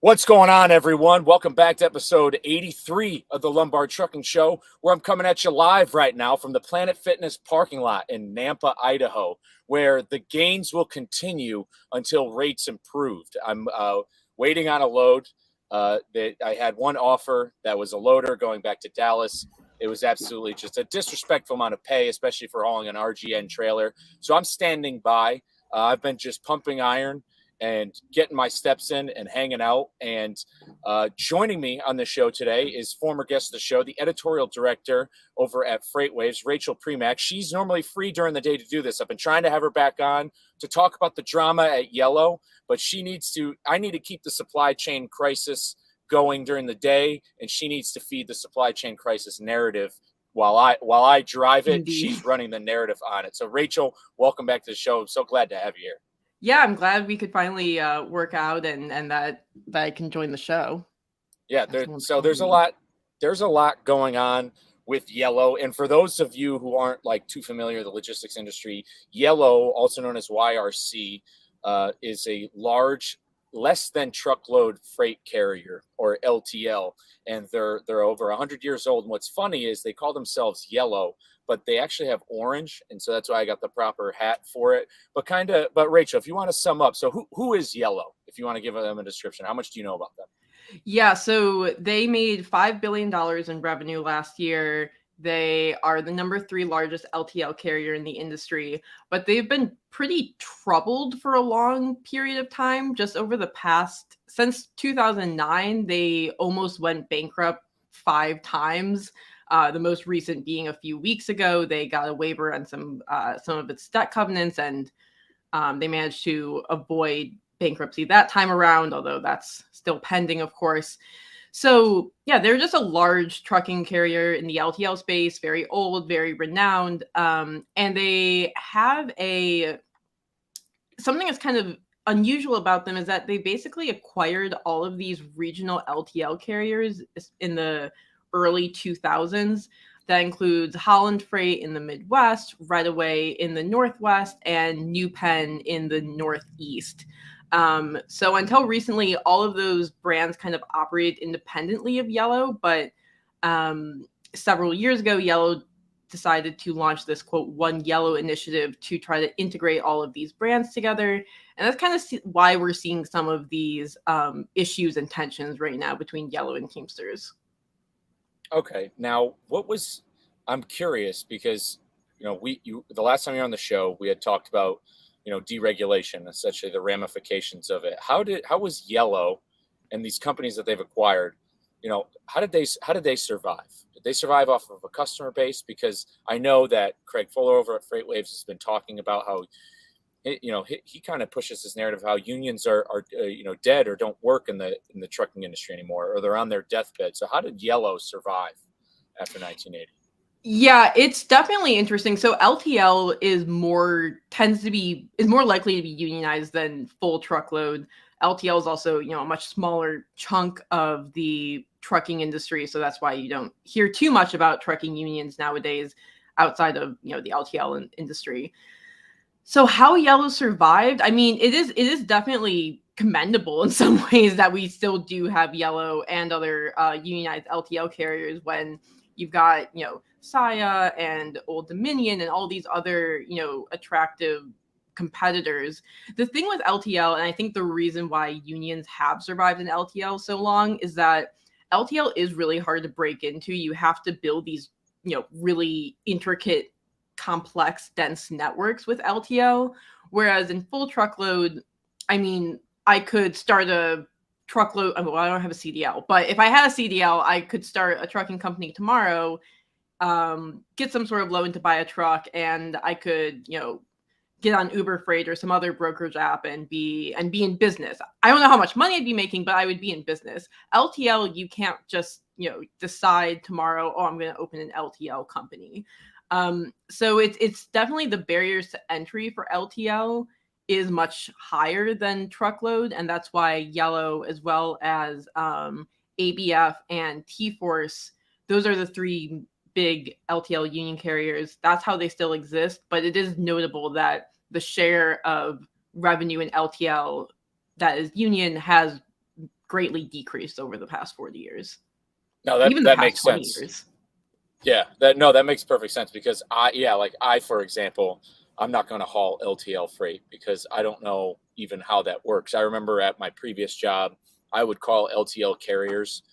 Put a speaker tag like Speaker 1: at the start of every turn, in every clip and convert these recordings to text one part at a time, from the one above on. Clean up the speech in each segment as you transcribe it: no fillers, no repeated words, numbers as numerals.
Speaker 1: What's going on, everyone? Welcome back to episode 83 of the Lombard Trucking Show, where I'm coming at you live right now from the Planet Fitness parking lot in Nampa, Idaho, where the gains will continue until rates improved. I'm waiting on a load. I had one offer that was a loader going back to Dallas. It was absolutely just a disrespectful amount of pay, especially for hauling an RGN trailer. So I'm standing by. I've been just pumping iron and getting my steps in and hanging out. And joining me on the show today is former guest of the show, the editorial director over at Freightwaves, Rachel Premack. She's normally free during the day to do this. I've been trying to have her back on to talk about the drama at Yellow, but I need to keep the supply chain crisis going during the day, and she needs to feed the supply chain crisis narrative while I drive it.
Speaker 2: Indeed.
Speaker 1: She's running the narrative on it. So Rachel, welcome back to the show. I'm so glad to have you here.
Speaker 2: Yeah, I'm glad we could finally work out and that I can join the show.
Speaker 1: Yeah, there's a lot going on with Yellow. And for those of you who aren't like too familiar with the logistics industry, Yellow, also known as YRC, is a large, less than truckload freight carrier, or LTL, and they're over 100 years old. And what's funny is they call themselves Yellow, but they actually have orange, and so that's why I got the proper hat for it. But Rachel, if you want to sum up, so who is Yellow? If you want to give them a description, how much do you know about them?
Speaker 2: Yeah, so they made $5 billion in revenue last year. They are the number 3 largest LTL carrier in the industry, but they've been pretty troubled for a long period of time. Just since 2009, they almost went bankrupt 5 times. The most recent being a few weeks ago. They got a waiver on some of its debt covenants, and they managed to avoid bankruptcy that time around, although that's still pending, of course. So yeah, they're just a large trucking carrier in the LTL space, very old, very renowned, and they have something that's kind of unusual about them is that they basically acquired all of these regional LTL carriers in the early 2000s. That includes Holland Freight in the Midwest, Redaway in the Northwest, and New Penn in the Northeast. So until recently, all of those brands kind of operated independently of Yellow, but several years ago, Yellow decided to launch this, quote, One Yellow initiative to try to integrate all of these brands together. And that's kind of why we're seeing some of these issues and tensions right now between Yellow and Teamsters.
Speaker 1: Okay, now I'm curious because the last time you were on the show, we had talked about deregulation, essentially the ramifications of it. How was Yellow and these companies that they've acquired, how did they survive? Did they survive off of a customer base? Because I know that Craig Fuller over at Freightwaves has been talking about how he kind of pushes this narrative how unions are dead or don't work in the trucking industry anymore, or they're on their deathbed. So how did Yellow survive after 1980?
Speaker 2: Yeah, it's definitely interesting. So LTL is more likely to be unionized than full truckload. LTL is also, a much smaller chunk of the trucking industry, so that's why you don't hear too much about trucking unions nowadays outside of, the LTL industry. So how Yellow survived, I mean, it is definitely commendable in some ways that we still do have Yellow and other unionized LTL carriers when you've got, Saia and Old Dominion and all these other, attractive competitors. The thing with LTL, and I think the reason why unions have survived in LTL so long, is that LTL is really hard to break into. You have to build these, really intricate, complex, dense networks with LTL. Whereas in full truckload, I mean, I could start a truckload. Well, I don't have a CDL, but if I had a CDL, I could start a trucking company tomorrow, get some sort of loan to buy a truck, and I could, get on Uber Freight or some other brokerage app and be in business. I don't know how much money I'd be making, but I would be in business. LTL, you can't just, decide tomorrow, oh, I'm going to open an LTL company. So it's definitely the barriers to entry for LTL is much higher than truckload, and that's why Yellow, as well as ABF and T-Force, those are the 3 big LTL union carriers. That's how they still exist, but it is notable that the share of revenue in LTL that is union has greatly decreased over the past 40 years.
Speaker 1: No,
Speaker 2: Even the
Speaker 1: that
Speaker 2: past
Speaker 1: makes
Speaker 2: 20
Speaker 1: sense.
Speaker 2: years.
Speaker 1: Yeah, that makes perfect sense because I, for example, I'm not going to haul LTL freight because I don't know even how that works. I remember at my previous job, I would call LTL carriers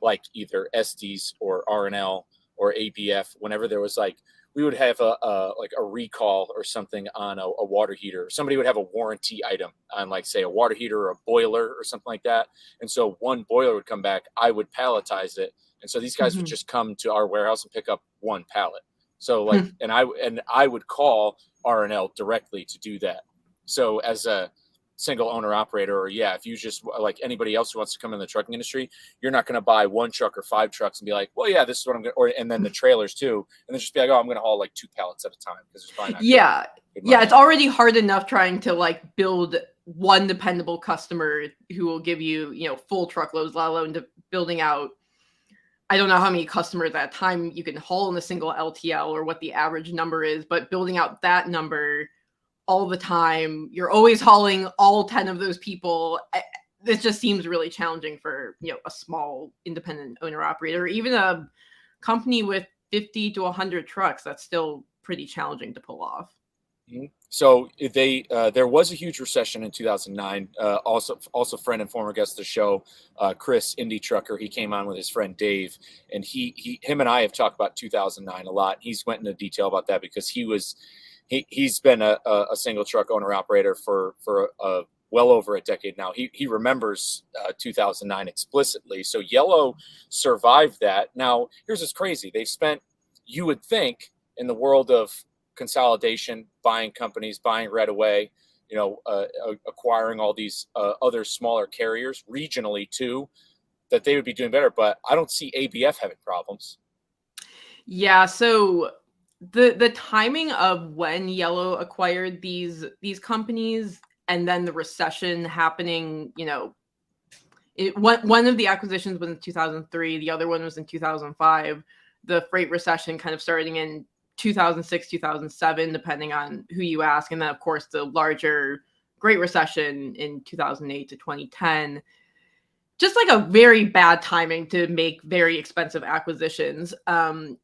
Speaker 1: like either Estes or RNL or ABF whenever there was like we would have a recall or something on a water heater. Somebody would have a warranty item on like say a water heater or a boiler or something like that. And so one boiler would come back, I would palletize it. And so these guys would just come to our warehouse and pick up one pallet. So like, and I would call RNL directly to do that. So as a single owner operator, or if you just like anybody else who wants to come in the trucking industry, you're not going to buy one truck or 5 trucks and be like, well, this is what I'm going to, and then the trailers too. And then just be like, oh, I'm going to haul like 2 pallets at a time because it's probably not
Speaker 2: good. It's already hard enough trying to like build one dependable customer who will give you, full truckloads, let alone to building out. I don't know how many customers at a time you can haul in a single LTL or what the average number is, but building out that number all the time, you're always hauling all 10 of those people. This just seems really challenging for, a small independent owner operator, or even a company with 50 to 100 trucks. That's still pretty challenging to pull off.
Speaker 1: So there was a huge recession in 2009. Also friend and former guest of the show, Chris, Indie Trucker. He came on with his friend Dave, and him and I have talked about 2009 a lot. He's went into detail about that because he's been a single truck owner operator for well over a decade now. He remembers 2009 explicitly. So Yellow survived that. Now here's what's crazy. They've spent, you would think, in the world of consolidation, buying companies, buying right away, acquiring all these other smaller carriers regionally too, that they would be doing better. But I don't see ABF having problems.
Speaker 2: Yeah. So the timing of when Yellow acquired these companies and then the recession happening, one of the acquisitions was in 2003, the other one was in 2005. The freight recession kind of starting in 2006, 2007, depending on who you ask. And then, of course, the larger Great Recession in 2008 to 2010. Just like a very bad timing to make very expensive acquisitions.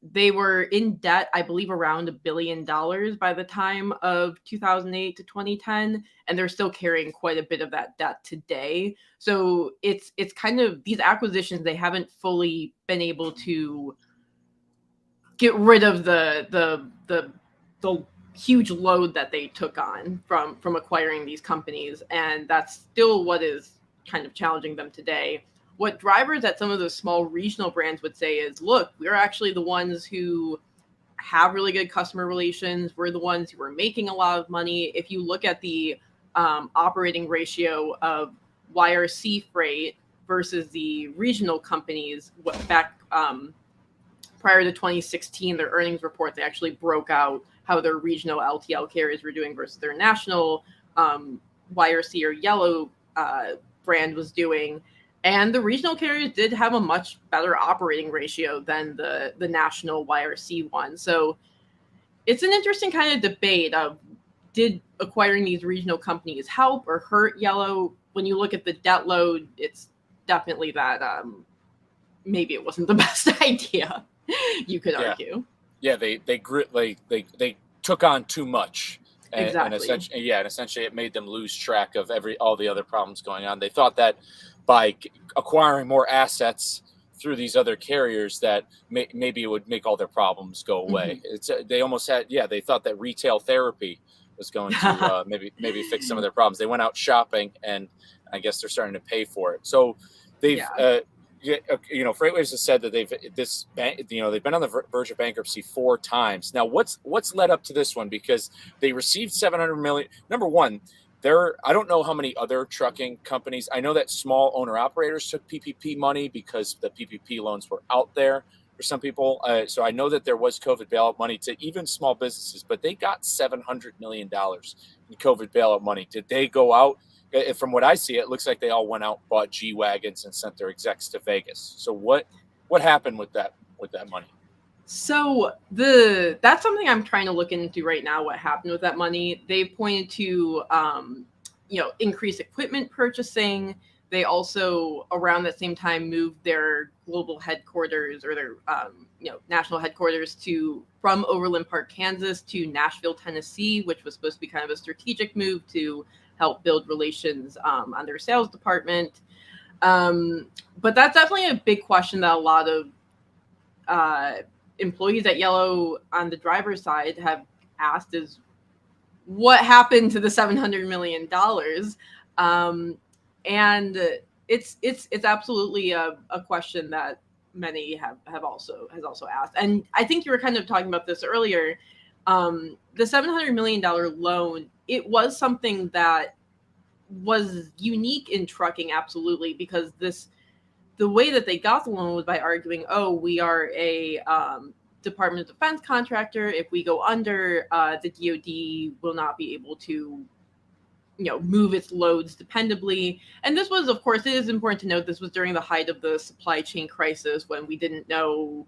Speaker 2: They were in debt, I believe, around $1 billion by the time of 2008 to 2010, and they're still carrying quite a bit of that debt today. So it's kind of these acquisitions, they haven't fully been able to get rid of the huge load that they took on from acquiring these companies, and that's still what is kind of challenging them today. What drivers at some of those small regional brands would say is, look, we're actually the ones who have really good customer relations. We're the ones who are making a lot of money. If you look at the operating ratio of YRC Freight versus the regional companies, back prior to 2016, their earnings report, they actually broke out how their regional LTL carriers were doing versus their national YRC or Yellow brand was doing. And the regional carriers did have a much better operating ratio than the national YRC one. So it's an interesting kind of debate of, did acquiring these regional companies help or hurt Yellow? When you look at the debt load, it's definitely that maybe it wasn't the best idea, you could argue.
Speaker 1: Yeah, they took on too much.
Speaker 2: Exactly.
Speaker 1: And essentially it made them lose track of all the other problems going on. They thought that by acquiring more assets through these other carriers that maybe it would make all their problems go away. Mm-hmm. They almost had, they thought that retail therapy was going to maybe fix some of their problems. They went out shopping, and I guess they're starting to pay for it. So they've, Freightwaves has said that they've been on the verge of bankruptcy 4 times. Now, what's led up to this one? Because they received $700 million. Number one, I don't know how many other trucking companies. I know that small owner operators took PPP money because the PPP loans were out there for some people. So I know that there was COVID bailout money to even small businesses, but they got $700 million in COVID bailout money. Did they go out? From what I see, it looks like they all went out, bought G-Wagons, and sent their execs to Vegas. So what happened with that money?
Speaker 2: So that's something I'm trying to look into right now. What happened with that money? They pointed to increased equipment purchasing. They also, around that same time, moved their global headquarters or their national headquarters from Overland Park, Kansas, to Nashville, Tennessee, which was supposed to be kind of a strategic move to help build relations on their sales department. But that's definitely a big question that a lot of employees at Yellow on the driver's side have asked is, what happened to the $700 million? And it's absolutely a question that many has also asked. And I think you were kind of talking about this earlier. The $700 million loan, it was something that was unique in trucking, absolutely, because the way that they got the loan was by arguing, oh, we are a Department of Defense contractor. If we go under, the DoD will not be able to move its loads dependably. And this was, of course, it is important to note, this was during the height of the supply chain crisis, when we didn't know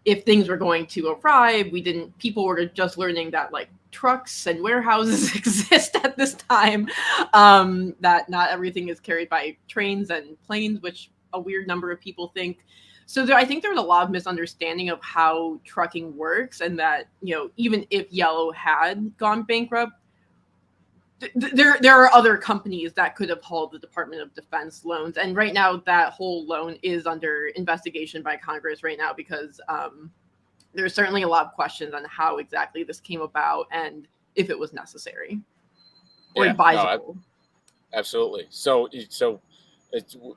Speaker 2: if things were going to arrive. People were just learning that like trucks and warehouses exist at this time, that not everything is carried by trains and planes, which a weird number of people think. So I think there was a lot of misunderstanding of how trucking works, and that, even if Yellow had gone bankrupt, there are other companies that could have hauled the Department of Defense loans. And right now, that whole loan is under investigation by Congress right now, because there's certainly a lot of questions on how exactly this came about and if it was necessary or advisable.
Speaker 1: No, absolutely. So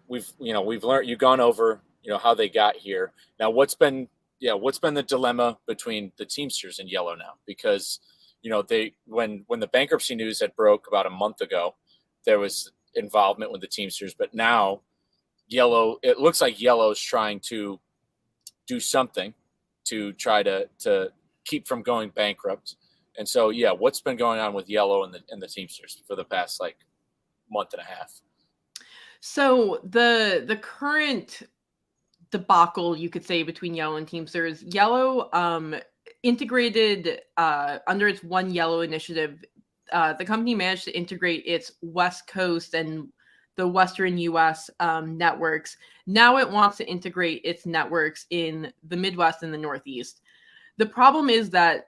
Speaker 1: we've learned, you've gone over how they got here. Now, what's been the dilemma between the Teamsters and Yellow now? Because when the bankruptcy news had broke about a month ago, there was involvement with the Teamsters, but now it looks like Yellow's trying to do something to try to keep from going bankrupt. And so, what's been going on with Yellow and the Teamsters for the past month and a half?
Speaker 2: So the current debacle, you could say, between Yellow and Teamsters, Yellow integrated under its One Yellow initiative. The company managed to integrate its West Coast and the Western U.S. Networks. Now it wants to integrate its networks in the Midwest and the Northeast. The problem is that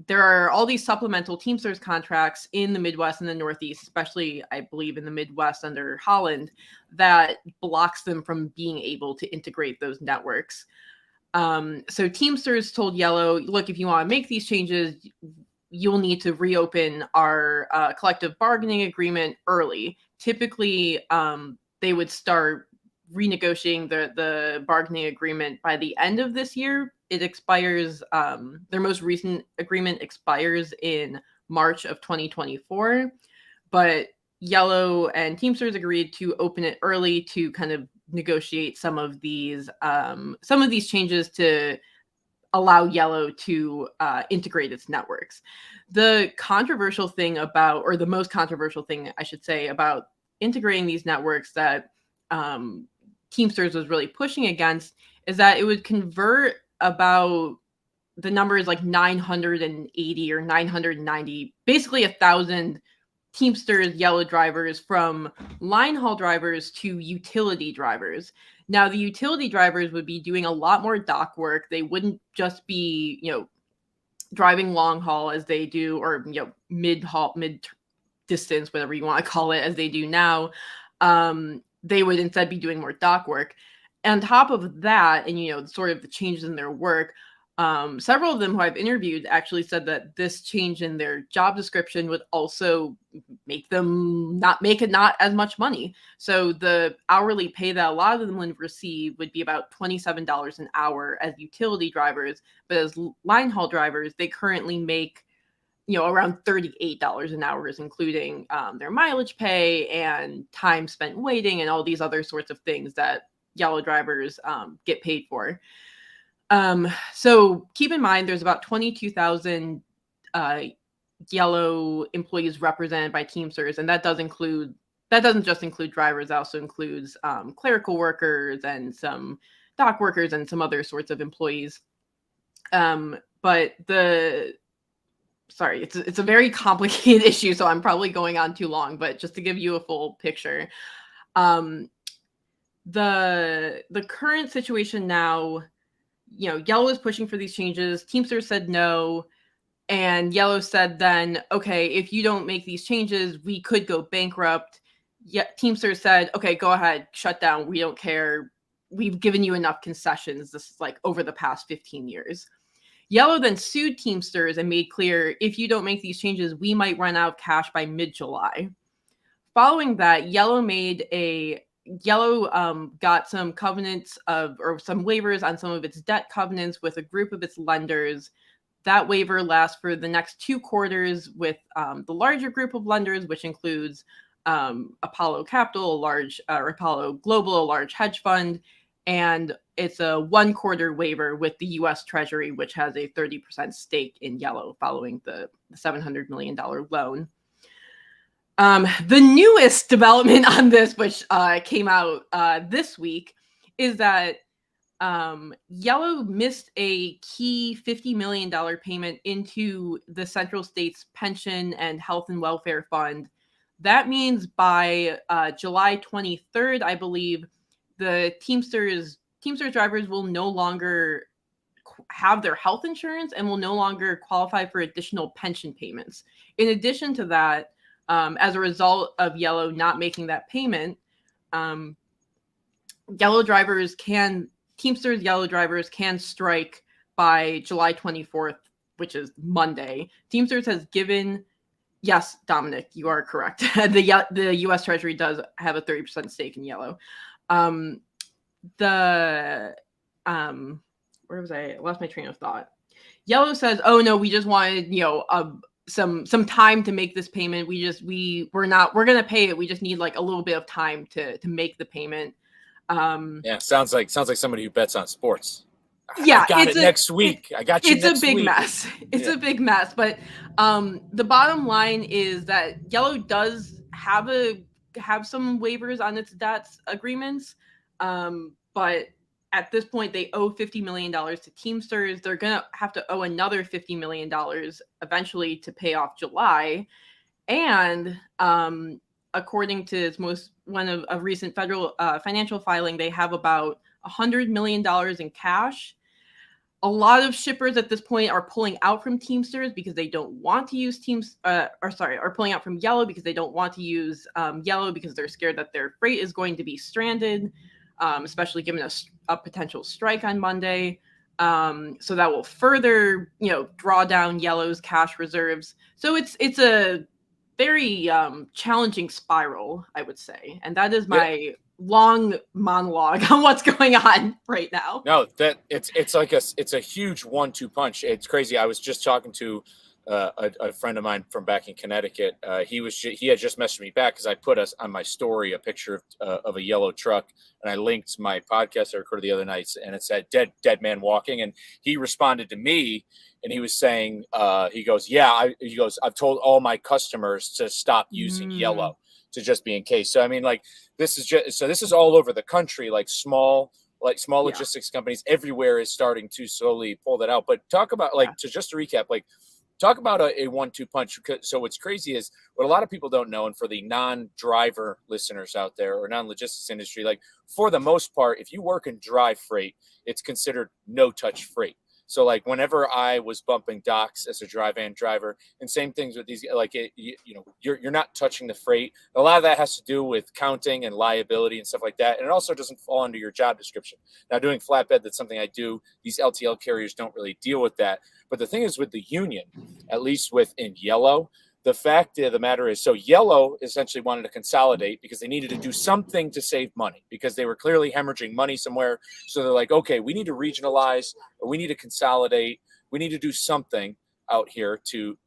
Speaker 2: there are all these supplemental Teamsters contracts in the Midwest and the Northeast, especially, I believe, in the Midwest under Holland, that blocks them from being able to integrate those networks. So Teamsters told Yellow, look, if you want to make these changes, you'll need to reopen our collective bargaining agreement early. Typically, they would start renegotiating the bargaining agreement by the end of this year. It expires, their most recent agreement expires in March of 2024, but Yellow and Teamsters agreed to open it early to kind of negotiate some of these changes to allow Yellow to integrate its networks. The controversial thing about, or the most controversial thing, I should say, about integrating these networks that Teamsters was really pushing against is that it would convert about the numbers like 980 or 990, basically 1,000 Teamsters Yellow drivers from line haul drivers to utility drivers. Now, the utility drivers would be doing a lot more dock work. They wouldn't just be, driving long haul as they do, or, mid distance, whatever you want to call it, as they do now. They would instead be doing more dock work. And on top of that, and, sort of the changes in their work, several of them who I've interviewed actually said that this change in their job description would also make them not as much money. So the hourly pay that a lot of them would receive would be about $27 an hour as utility drivers, but as line haul drivers, they currently make around $38 an hour, including their mileage pay and time spent waiting and all these other sorts of things that Yellow drivers get paid for. So keep in mind, there's about 22,000 Yellow employees represented by Teamsters, and that doesn't just include drivers. It also includes clerical workers and some dock workers and some other sorts of employees. But it's a very complicated issue, so I'm probably going on too long. But just to give you a full picture, The current situation now, Yellow is pushing for these changes. Teamsters said no. And Yellow said then, okay, if you don't make these changes, we could go bankrupt. Yet Teamsters said, okay, go ahead, shut down. We don't care. We've given you enough concessions. This is like over the past 15 years. Yellow then sued Teamsters and made clear, if you don't make these changes, we might run out of cash by mid-July. Following that, Yellow got some covenants or some waivers on some of its debt covenants with a group of its lenders. That waiver lasts for the next 2 quarters with the larger group of lenders, which includes Apollo Capital, Apollo Global, a large hedge fund, and it's a 1-quarter waiver with the U.S. Treasury, which has a 30% stake in Yellow following the $700 million loan. The newest development on this, which came out this week, is that Yellow missed a key $50 million payment into the Central States Pension and Health and Welfare Fund. That means by July 23rd, I believe, the Teamsters drivers will no longer have their health insurance and will no longer qualify for additional pension payments. In addition to that, as a result of Yellow not making that payment, Teamsters Yellow drivers can strike by July 24th, which is Monday. Teamsters has given, yes, Dominic, you are correct. The U.S. Treasury does have a 30% stake in Yellow. Where was I? Lost my train of thought. Yellow says, "Oh no, we just wanted some time to make this payment. We're gonna pay it. We just need like a little bit of time to make the payment."
Speaker 1: Yeah, sounds like somebody who bets on sports.
Speaker 2: Yeah,
Speaker 1: I got it next week. I got you next week.
Speaker 2: It's a big mess. It's a big mess. But the bottom line is that Yellow does have some waivers on its debts agreements. But at this point, they owe $50 million to Teamsters. They're going to have to owe another $50 million eventually to pay off July. And according to a recent federal financial filing, they have about $100 million in cash. A lot of shippers at this point are pulling out from Teamsters because they don't want to use are pulling out from Yellow because they don't want to use Yellow because they're scared that their freight is going to be stranded, especially given a potential strike on Monday. So that will further, draw down Yellow's cash reserves. So it's a very challenging spiral, I would say. And that is my long monologue on what's going on right now.
Speaker 1: No, that it's a huge 1-2 punch. It's crazy. I was just talking to a friend of mine from back in Connecticut. He had just messaged me back because I put on my story a picture of a yellow truck, and I linked my podcast I recorded the other night, and it said dead man walking, and he responded to me, and he was saying, he goes, I've told all my customers to stop using yellow to just be in case. So I mean, like this is all over the country, like small logistics companies everywhere is starting to slowly pull that out. But talk about to recap, talk about a 1-2 punch. So what's crazy is what a lot of people don't know, and for the non-driver listeners out there or non-logistics industry, like for the most part, if you work in dry freight, it's considered no-touch freight. So like whenever I was bumping docks as a dry van driver, and same things with these, you're not touching the freight. A lot of that has to do with counting and liability and stuff like that. And it also doesn't fall under your job description. Now doing flatbed, that's something I do. These LTL carriers don't really deal with that. But the thing is with the union, at least within Yellow, the fact of the matter is, so Yellow essentially wanted to consolidate because they needed to do something to save money because they were clearly hemorrhaging money somewhere. So they're like, okay, we need to regionalize, or we need to consolidate. We need to do something out here to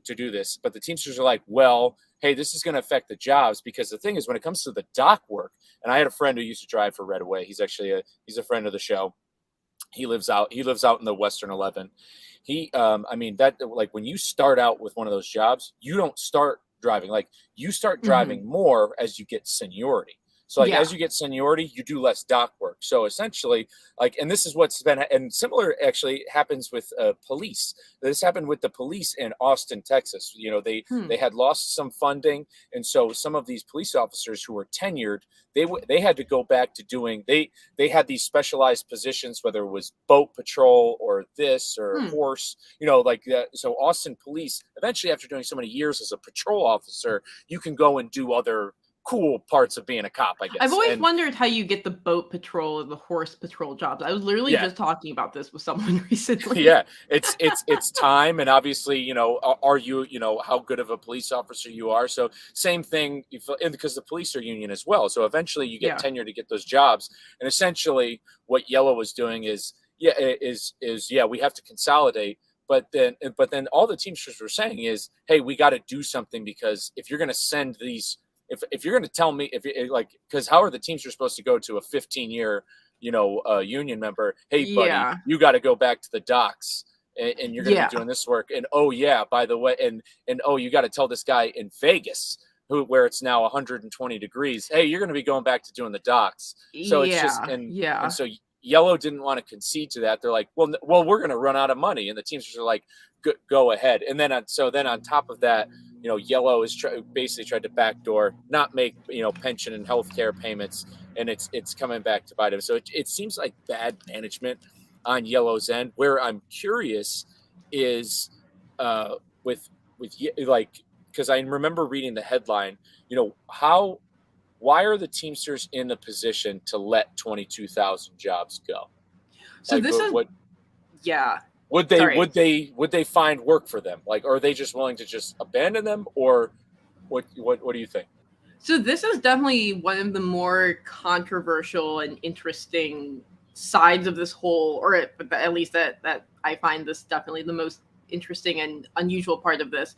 Speaker 1: do this. But the Teamsters are like, well, hey, this is going to affect the jobs, because the thing is, when it comes to the dock work, and I had a friend who used to drive for Redaway. He's actually he's a friend of the show. He lives out in the Western 11. When you start out with one of those jobs, you don't start driving. Like you start driving more as you get seniority. So like as you get seniority, you do less dock work. So essentially, like, and this is what's been, and similar actually happens with police. This happened with the police in Austin, Texas. They had lost some funding, and so some of these police officers who were tenured, they had to go back to doing they had these specialized positions, whether it was boat patrol or this or horse, like that. So Austin police eventually, after doing so many years as a patrol officer, you can go and do other cool parts of being a cop, I guess.
Speaker 2: I've always wondered how you get the boat patrol or the horse patrol jobs. I was literally just talking about this with someone recently.
Speaker 1: Yeah, it's time, and obviously, are you, how good of a police officer you are. So same thing, because the police are union as well. So eventually, you get tenure to get those jobs. And essentially, what Yellow was doing is we have to consolidate. But then all the Teamsters were saying is, hey, we got to do something, because if you're going to send these. If you're going to tell me, because how are the Teamsters supposed to go to a 15-year, union member? Hey, buddy, you got to go back to the docks, and you're going to be doing this work. And by the way, and you got to tell this guy in Vegas, where it's now 120 degrees, hey, you're going to be going back to doing the docks. So it's just and so Yellow didn't want to concede to that. They're like, well, we're going to run out of money, and the Teamsters are like, go ahead. And then on top of that, Yellow is basically tried to backdoor, not make pension and healthcare payments, and it's coming back to bite him. So it seems like bad management on Yellow's end. Where I'm curious is with because I remember reading the headline, why are the Teamsters in the position to let 22,000 jobs go?
Speaker 2: So
Speaker 1: Would they find work for them? Like, are they just willing to just abandon them, or what do you think?
Speaker 2: So this is definitely one of the more controversial and interesting sides of this whole, or at least that I find this definitely the most interesting and unusual part of this.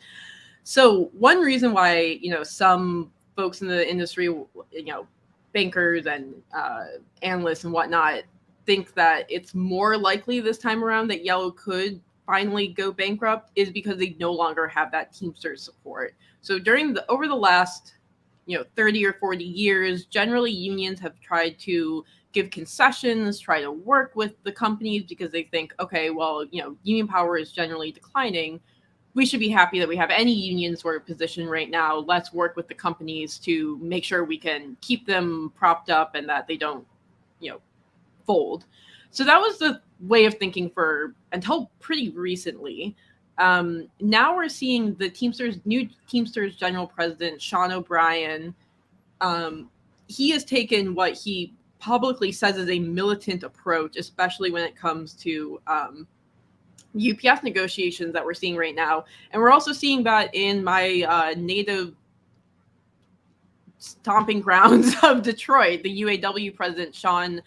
Speaker 2: So one reason why, some folks in the industry, bankers and analysts and whatnot, think that it's more likely this time around that Yellow could finally go bankrupt is because they no longer have that Teamsters support. So over the last 30 or 40 years, generally unions have tried to give concessions, try to work with the companies, because they think, okay, well, union power is generally declining. We should be happy that we have any union sort of position right now. Let's work with the companies to make sure we can keep them propped up and that they don't, fold. So that was the way of thinking until pretty recently. Now we're seeing the new Teamsters general president, Sean O'Brien. He has taken what he publicly says is a militant approach, especially when it comes to UPS negotiations that we're seeing right now. And we're also seeing that in my native stomping grounds of Detroit. The UAW president, Sean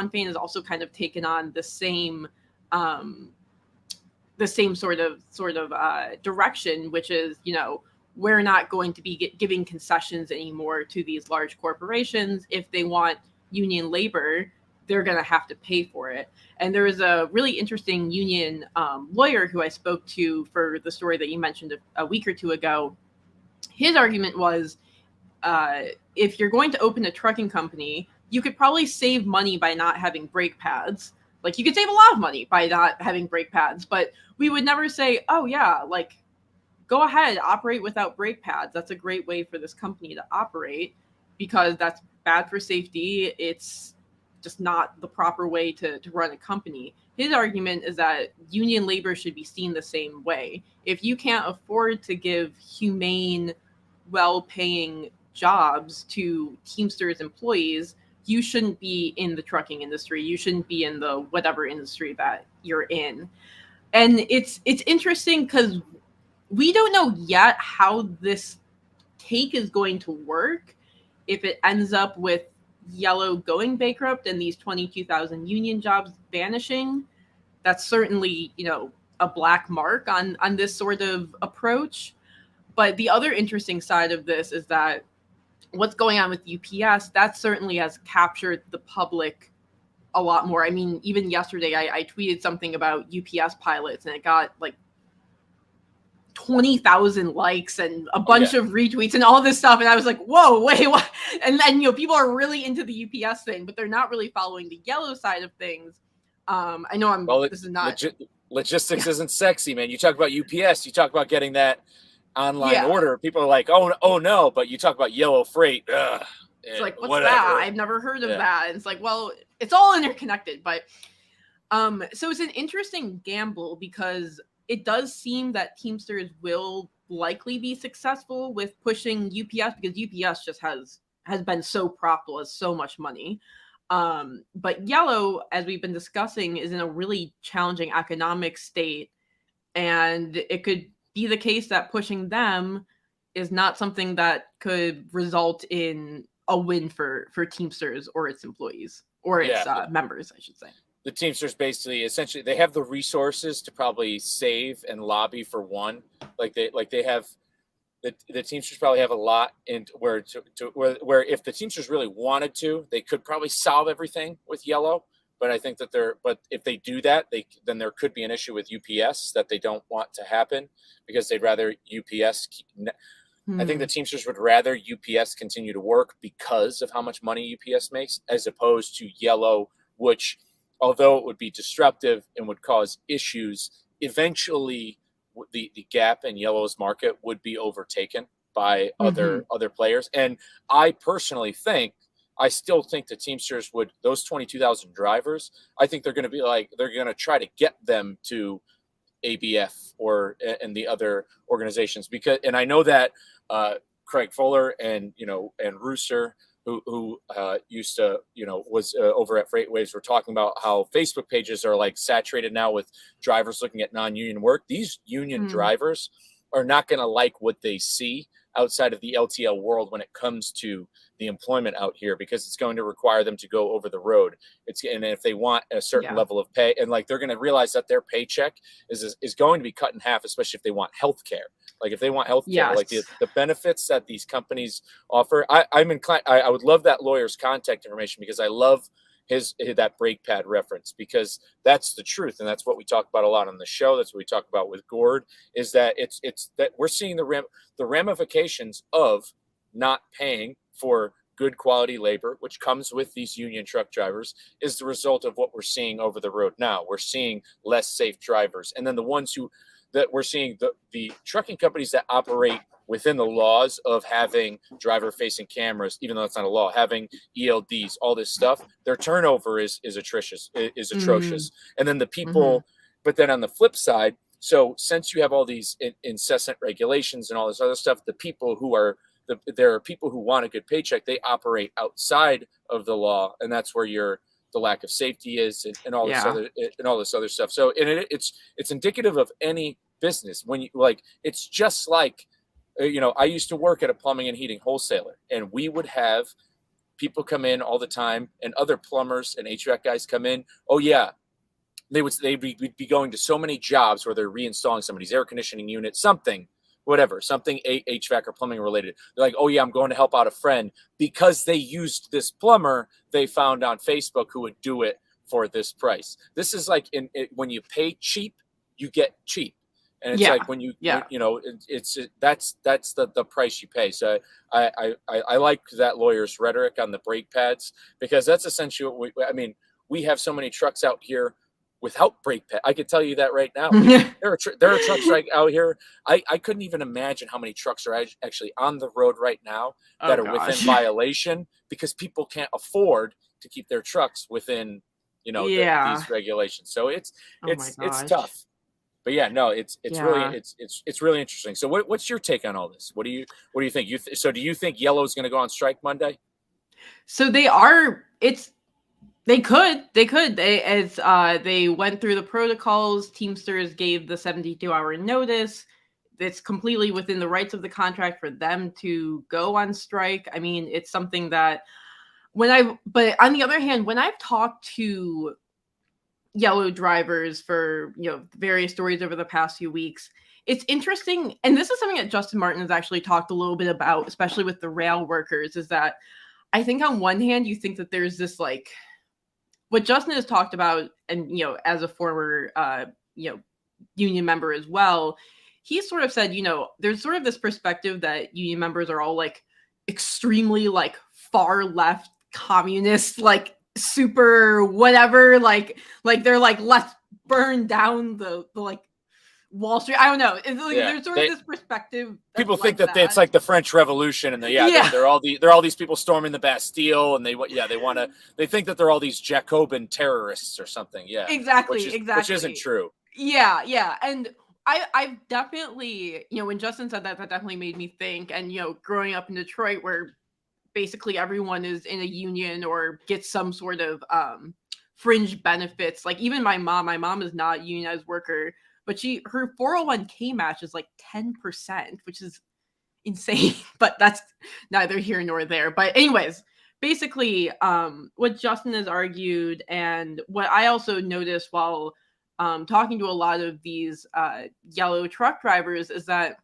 Speaker 2: Fain, has also kind of taken on the same sort of direction, which is, we're not going to be giving concessions anymore to these large corporations. If they want union labor, they're going to have to pay for it. And there was a really interesting union lawyer who I spoke to for the story that you mentioned a week or two ago. His argument was, if you're going to open a trucking company, you could probably save money by not having brake pads. Like, you could save a lot of money by not having brake pads, but we would never say, oh yeah, like, go ahead, operate without brake pads. That's a great way for this company to operate, because that's bad for safety. It's just not the proper way to run a company. His argument is that union labor should be seen the same way. If you can't afford to give humane, well-paying jobs to Teamsters employees, you shouldn't be in the trucking industry. You shouldn't be in the whatever industry that you're in. And it's interesting because we don't know yet how this take is going to work. If it ends up with Yellow going bankrupt and these 22,000 union jobs vanishing, that's certainly, a black mark on this sort of approach. But the other interesting side of this is that what's going on with UPS, that certainly has captured the public a lot more. I mean, even yesterday, I tweeted something about UPS pilots, and it got like 20,000 likes and a bunch of retweets and all this stuff. And I was like, whoa, wait, what? And then, people are really into the UPS thing, but they're not really following the Yellow side of things. I know this is not
Speaker 1: logistics isn't sexy, man. You talk about UPS, you talk about getting that online order. People are like, oh no, but you talk about Yellow Freight.
Speaker 2: It's like, what's that? I've never heard of that. And it's like, well, it's all interconnected, but so it's an interesting gamble because it does seem that Teamsters will likely be successful with pushing UPS because UPS just has been so profitable, has so much money. But Yellow, as we've been discussing, is in a really challenging economic state, and it could be the case that pushing them is not something that could result in a win for Teamsters or its employees or its members, I should say.
Speaker 1: The Teamsters essentially they have the resources to probably save and lobby for one. They have the Teamsters probably have a lot in where if the Teamsters really wanted to, they could probably solve everything with Yellow. But I think that but if they do that, then there could be an issue with UPS that they don't want to happen because they'd rather UPS. I think the Teamsters would rather UPS continue to work because of how much money UPS makes, as opposed to Yellow, which, although it would be disruptive and would cause issues, eventually the gap in Yellow's market would be overtaken by other players. And I personally still think the Teamsters those 22,000 drivers, I think they're going to try to get them to ABF and the other organizations and I know that Craig Fuller and Rooster, who used to, was over at Freightwaves, were talking about how Facebook pages are like saturated now with drivers looking at non-union work. These union drivers are not going to like what they see outside of the LTL world when it comes to the employment out here, because it's going to require them to go over the road. And if they want a certain level of pay, and they're going to realize that their paycheck is going to be cut in half, especially if they want health care. If they want health care, the benefits that these companies offer. I'm inclined. I would love that lawyer's contact information, because I love that brake pad reference, because that's the truth. And that's what we talk about a lot on the show. That's what we talk about with Gord, is that it's that we're seeing the ramifications of not paying for good quality labor, which comes with these union truck drivers, is the result of what we're seeing over the road now. We're seeing less safe drivers. And then the ones that we're seeing, the trucking companies that operate within the laws of having driver-facing cameras, even though it's not a law, having ELDs, all this stuff, their turnover is atrocious. And then the people, but then on the flip side, so since you have all these incessant regulations and all this other stuff, there are people who want a good paycheck. They operate outside of the law, and that's where the lack of safety is, and all this other stuff. So, and it's indicative of any business. When you it's just like, I used to work at a plumbing and heating wholesaler, and we would have people come in all the time, and other plumbers and HVAC guys come in. Oh yeah, they'd be going to so many jobs where they're reinstalling somebody's air conditioning unit, something HVAC or plumbing related. They're like, oh yeah, I'm going to help out a friend because they used this plumber they found on Facebook who would do it for this price. This is like when you pay cheap, you get cheap. And it's like when that's the price you pay. So I like that lawyer's rhetoric on the brake pads, because that's essentially what we have so many trucks out here without brake pad. I could tell you that right now. There are trucks right out here. I couldn't even imagine how many trucks are actually on the road right now that are within violation, because people can't afford to keep their trucks within these regulations. So it's tough. But yeah, no, it's really interesting. So what's your take on all this? What do you think? So do you think Yellow is going to go on strike Monday?
Speaker 2: So they are. They could. They went through the protocols. Teamsters gave the 72-hour notice. It's completely within the rights of the contract for them to go on strike. I mean, it's something that but on the other hand, when I've talked to Yellow drivers for various stories over the past few weeks, it's interesting, and this is something that Justin Martin has actually talked a little bit about, especially with the rail workers, is that I think on one hand you think that there's this what Justin has talked about, and as a former union member as well, he sort of said, there's sort of this perspective that union members are all like extremely like far left communist, like super whatever, like they're like let's burn down the like Wall Street. I don't know. It's like there's sort of this perspective.
Speaker 1: People think that it's like the French Revolution, and they're all these people storming the Bastille, and they think that they're all these Jacobin terrorists or something. Yeah,
Speaker 2: exactly,
Speaker 1: which isn't true.
Speaker 2: Yeah, and I've definitely, when Justin said that definitely made me think. And growing up in Detroit, where basically everyone is in a union or gets some sort of fringe benefits. Like even my mom is not a unionized worker, but her 401k match is like 10%, which is insane. But that's neither here nor there. But anyways, basically, what Justin has argued, and what I also noticed while talking to a lot of these yellow truck drivers, is that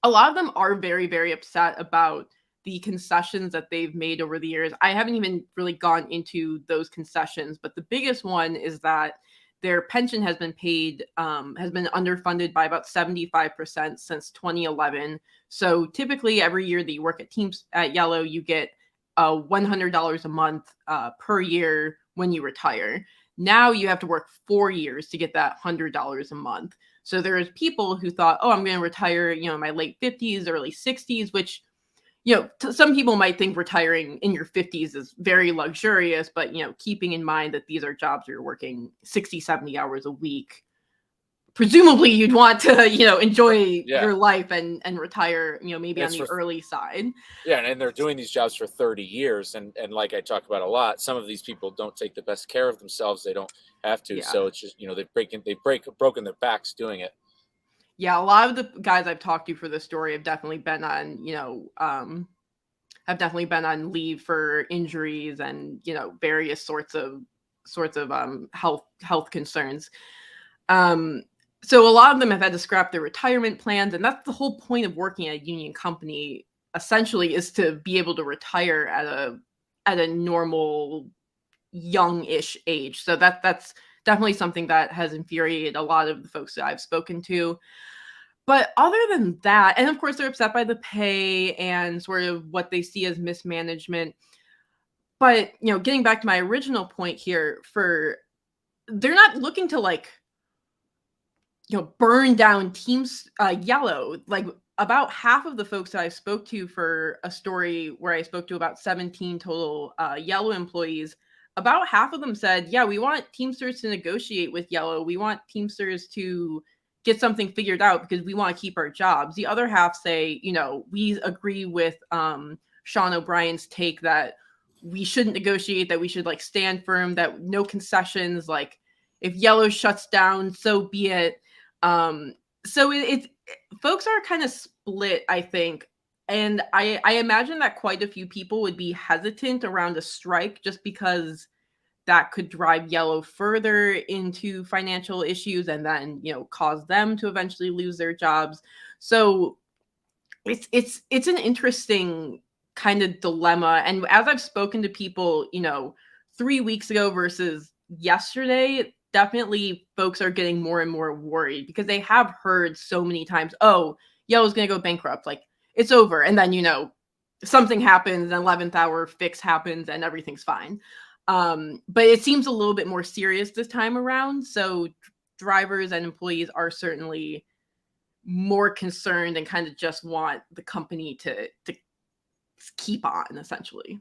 Speaker 2: a lot of them are very, very upset about the concessions that they've made over the years. I haven't even really gone into those concessions, but the biggest one is that their pension has been underfunded by about 75% since 2011. So typically every year that you work at Yellow, you get $100 a month per year when you retire. Now you have to work 4 years to get that $100 a month. So there's people who thought, oh, I'm going to retire, in my late 50s, early 60s, which, some people might think retiring in your 50s is very luxurious, but, keeping in mind that these are jobs where you're working 60, 70 hours a week, presumably you'd want to, enjoy your life and retire, maybe on the early side.
Speaker 1: Yeah. And they're doing these jobs for 30 years. And like I talk about a lot, some of these people don't take the best care of themselves. They don't have to. Yeah. So it's just, they've broken their backs doing it.
Speaker 2: Yeah, a lot of the guys I've talked to for this story have definitely been on, leave for injuries and, various sorts of health concerns. So a lot of them have had to scrap their retirement plans, and that's the whole point of working at a union company, essentially, is to be able to retire at a normal young-ish age. So that's definitely something that has infuriated a lot of the folks that I've spoken to. But other than that, and of course they're upset by the pay and sort of what they see as mismanagement. But, getting back to my original point here, they're not looking to burn down teams Yellow. Like about half of the folks that I spoke to for a story where I spoke to about 17 total Yellow employees, about half of them said, yeah, we want Teamsters to negotiate with Yellow. We want Teamsters to get something figured out because we want to keep our jobs. The other half say, we agree with Sean O'Brien's take that we shouldn't negotiate, that we should stand firm, that no concessions, if Yellow shuts down, so be it. So it's folks are kind of split, I think. And I imagine that quite a few people would be hesitant around a strike just because that could drive Yellow further into financial issues and then, cause them to eventually lose their jobs. So it's an interesting kind of dilemma. And as I've spoken to people, 3 weeks ago versus yesterday, definitely folks are getting more and more worried because they have heard so many times, oh, Yellow's going to go bankrupt. It's over. And then, something happens, an 11th hour fix happens and everything's fine. But it seems a little bit more serious this time around. So drivers and employees are certainly more concerned and kind of just want the company to keep on, essentially.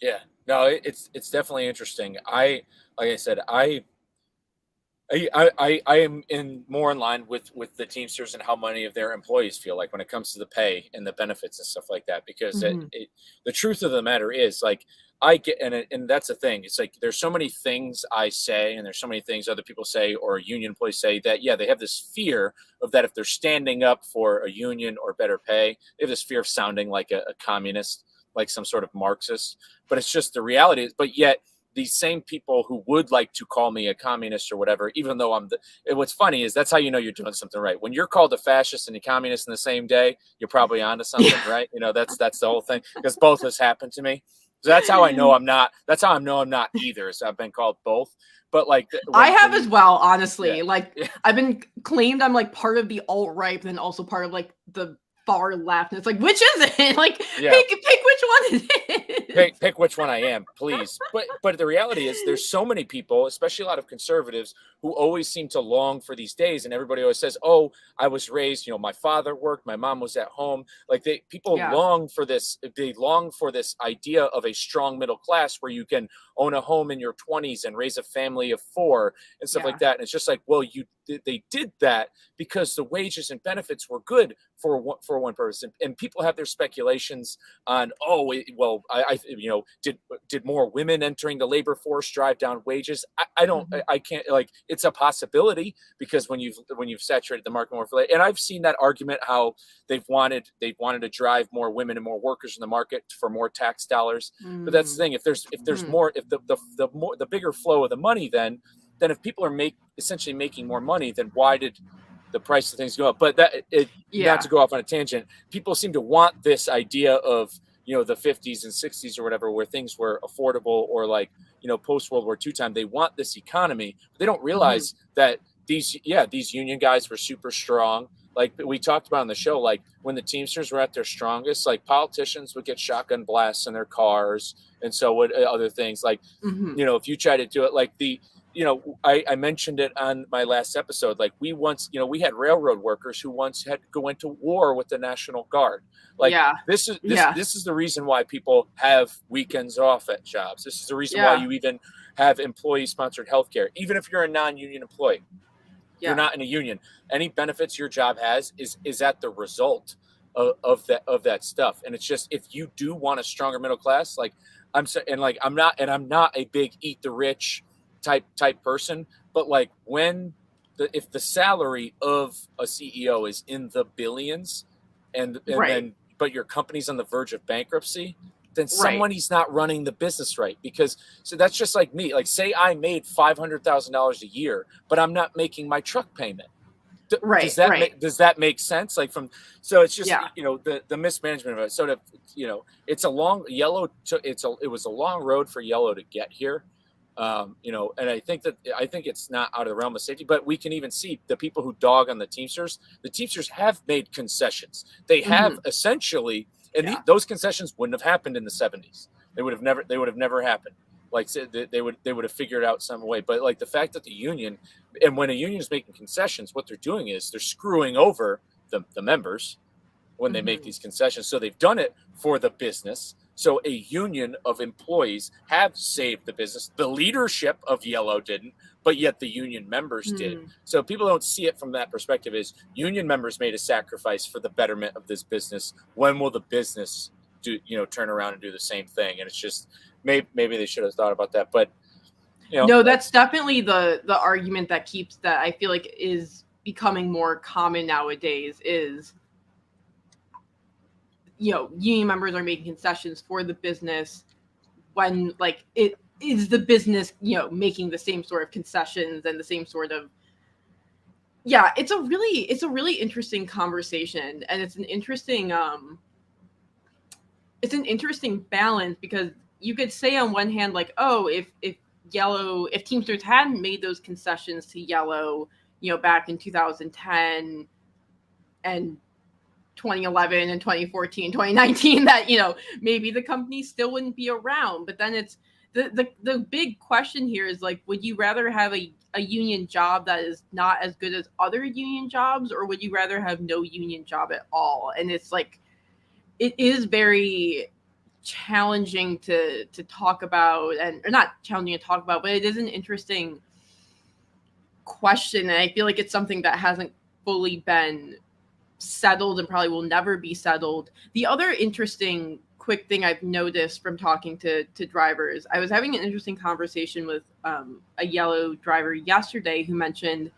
Speaker 1: Yeah, no, it's definitely interesting. Like I said, I am more in line with the Teamsters and how many of their employees feel like when it comes to the pay and the benefits and stuff like that, because the truth of the matter is I get, and that's the thing. It's there's so many things I say, and there's so many things other people say or union employees say that, yeah, they have this fear of that if they're standing up for a union or better pay, they have this fear of sounding like a communist, like some sort of Marxist. But it's just the reality. But yet these same people who would like to call me a communist or whatever, even though what's funny is that's how you're doing something right. When you're called a fascist and a communist in the same day, you're probably onto something, right? That's the whole thing, because both has happened to me. So that's how I know I'm not. That's how I know I'm not either. So I've been called both. But like,
Speaker 2: I have as well, honestly.
Speaker 1: Yeah.
Speaker 2: Like,
Speaker 1: Yeah.
Speaker 2: I've been claimed I'm like part of the alt-right, but then also part of like the far left. And it's like, which is it? Like,
Speaker 1: Yeah.
Speaker 2: pick which one it is.
Speaker 1: Pick which one I am, please. But the reality is, there's so many people, especially a lot of conservatives, who always seem to long for these days. And everybody always says, "Oh, I was raised. My father worked, my mom was at home." Like people
Speaker 2: Yeah.
Speaker 1: long for this. They long for this idea of a strong middle class where you can own a home in your 20s and raise a family of 4 and stuff like that. And it's just like, well, they did that because the wages and benefits were good for one person. And people have their speculations on, did more women entering the labor force drive down wages? I don't, I can't, like, it's a possibility, because when you've saturated the market more for labor, and I've seen that argument, how they've wanted to drive more women and more workers in the market for more tax dollars. But that's the thing, if there's more, if the bigger flow of the money, then if people are essentially making more money, then why did the price of things go up? But not to go off on a tangent, people seem to want this idea of the 50s and 60s or whatever, where things were affordable, or like post World War II time. They want this economy, but they don't realize that these union guys were super strong. Like we talked about on the show, like when the Teamsters were at their strongest, like politicians would get shotgun blasts in their cars, and so would other things. Like if you try to do it, like I mentioned it on my last episode. Like we once, we had railroad workers who once had to go into war with the National Guard. Like this is the reason why people have weekends off at jobs. This is the reason why you even have employee-sponsored healthcare, even if you're a non-union employee. You're not in a union. Any benefits your job has is at the result of that stuff. And it's just, if you do want a stronger middle class, like I'm not a big eat the rich type person, but like if the salary of a CEO is in the billions, then but your company's on the verge of bankruptcy, then somebody's not running the business right. Because so that's just like me. Like, say I made $500,000 a year, but I'm not making my truck payment. Does that make sense? Like so it's just the mismanagement of it. So it's a long it was a long road for Yellow to get here. And I think it's not out of the realm of safety, but we can even see the people who dog on the Teamsters have made concessions. They have essentially, and those concessions wouldn't have happened in the 70s. They would have never happened. Like they would have figured out some way. But like the fact that the union, and when a union is making concessions, what they're doing is they're screwing over the members when they make these concessions. So they've done it for the business. So a union of employees have saved the business. The leadership of Yellow didn't, but yet the union members did. So people don't see it from that perspective, is union members made a sacrifice for the betterment of this business. When will the business turn around and do the same thing? And it's just, maybe they should have thought about that. But
Speaker 2: no, that's definitely the argument that I feel like is becoming more common nowadays, is union members are making concessions for the business, when like it is the business making the same sort of concessions and the same sort of it's a really interesting conversation. And it's an interesting balance, because you could say on one hand, like, oh, if Teamsters hadn't made those concessions to Yellow back in 2010 and 2011 and 2014, 2019, that maybe the company still wouldn't be around. But then it's the big question here is, like, would you rather have a union job that is not as good as other union jobs, or would you rather have no union job at all? And it's like, it is very challenging to talk about, or not challenging to talk about, but it is an interesting question. And I feel like it's something that hasn't fully been settled and probably will never be settled. The other interesting quick thing I've noticed from talking to drivers, I was having an interesting conversation with a Yellow driver yesterday who mentioned,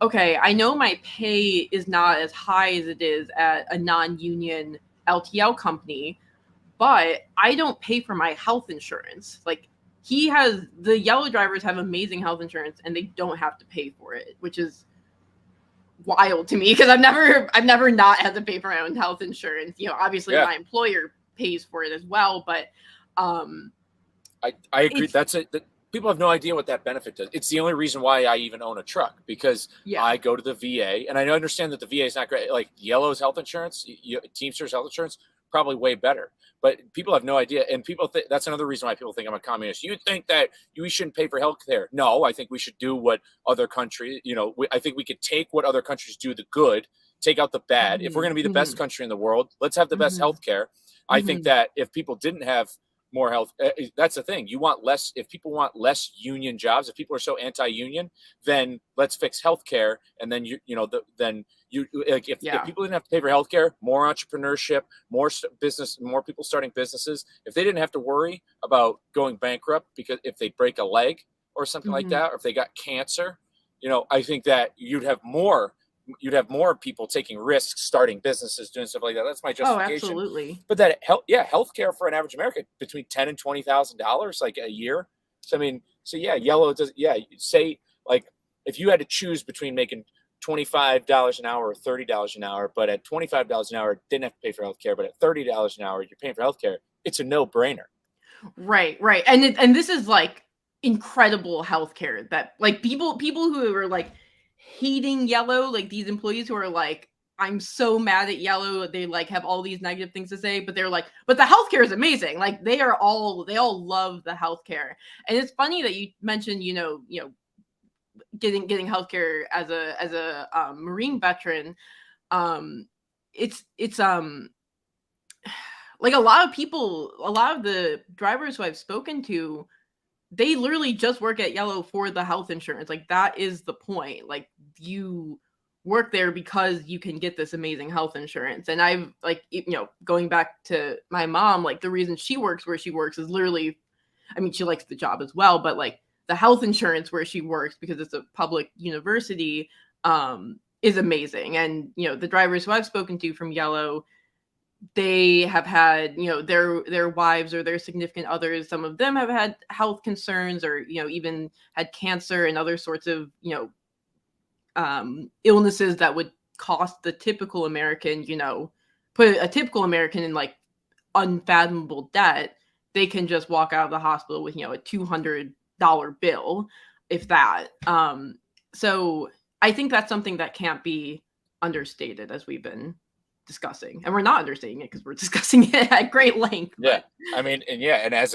Speaker 2: okay, I know my pay is not as high as it is at a non-union LTL company, but I don't pay for my health insurance. Like, the Yellow drivers have amazing health insurance and they don't have to pay for it, which is wild to me, because I've never not had to pay for my own health insurance. Obviously my employer pays for it as well, but
Speaker 1: I agree.
Speaker 2: It's
Speaker 1: That's it. People have no idea what that benefit does. It's the only reason why I even own a truck, because
Speaker 2: yeah.
Speaker 1: I go to the VA, and I understand that the VA is not great. Like Yellow's health insurance, Teamsters health insurance, probably way better. But people have no idea, and people that's another reason why people think I'm a communist. You think that we shouldn't pay for health care? No, I think we should do what other countries. I think we could take what other countries do, the good, take out the bad. If we're going to be the best country in the world, let's have the best health care. I think that if people didn't have more health, that's the thing. You want less. If people want less union jobs, if people are so anti-union, then let's fix healthcare. And then if people didn't have to pay for healthcare, more entrepreneurship, more business, more people starting businesses. If they didn't have to worry about going bankrupt because if they break a leg or something like that, or if they got cancer, I think that you'd have more people taking risks, starting businesses, doing stuff like that. That's my justification.
Speaker 2: Oh, absolutely.
Speaker 1: But that healthcare for an average American between $10,000 and $20,000 like a year. So Yellow does. Yeah, say like if you had to choose between making $25 an hour or $30 an hour, but at $25 an hour didn't have to pay for healthcare, but at $30 an hour you're paying for healthcare. It's a no-brainer.
Speaker 2: Right, and this is like incredible healthcare that like people who are like hating Yellow, like these employees who are like, I'm so mad at Yellow. They like have all these negative things to say, but they're like, but the healthcare is amazing. Like they all love the healthcare. And it's funny that you mentioned, getting healthcare as a Marine veteran. It's like a lot of the drivers who I've spoken to, they literally just work at Yellow for the health insurance. Like that is the point. Like you work there because you can get this amazing health insurance. And I've like, going back to my mom, like the reason she works where she works is literally, I mean, she likes the job as well, but like the health insurance where she works, because it's a public university, is amazing. And, the drivers who I've spoken to from Yellow, they have had, their wives or their significant others, some of them have had health concerns or, even had cancer and other sorts of, illnesses that would cost the typical American, put a typical American in like unfathomable debt. They can just walk out of the hospital with, a $200 bill, if that. So I think that's something that can't be understated, as we've been discussing, and we're not understating it because we're discussing it at great length.
Speaker 1: Yeah, and as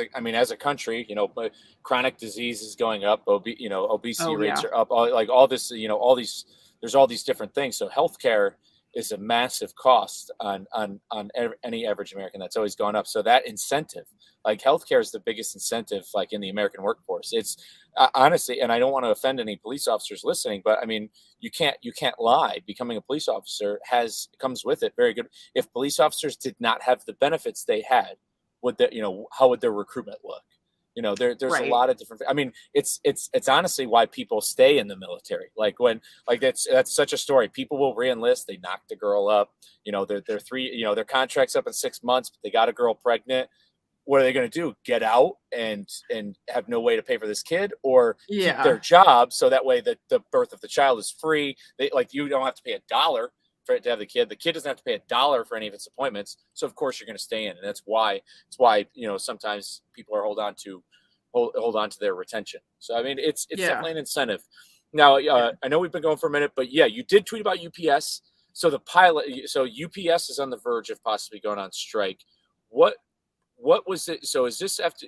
Speaker 1: a country, but chronic disease is going up. Obesity rates are up. All this, there's all these different things. So healthcare is a massive cost on any average American. That's always gone up. So that incentive, like healthcare, is the biggest incentive, like in the American workforce. It's honestly, and I don't want to offend any police officers listening, but I mean, you can't lie. Becoming a police officer comes with it very good. If police officers did not have the benefits they had, how would their recruitment look? There's a lot of different. I mean, it's honestly why people stay in the military. Like that's such a story. People will reenlist. They knock the girl up. Their contract's up in 6 months, but they got a girl pregnant. What are they going to do? Get out and have no way to pay for this kid, or keep their job so that way that the birth of the child is free. You don't have to pay $1 to have the kid. The kid doesn't have to pay $1 for any of its appointments. So of course you're going to stay in, and that's why sometimes people are hold on to their retention. So I mean, it's definitely an incentive. Now I know we've been going for a minute, but yeah, you did tweet about UPS. So UPS is on the verge of possibly going on strike. What was it? So is this after?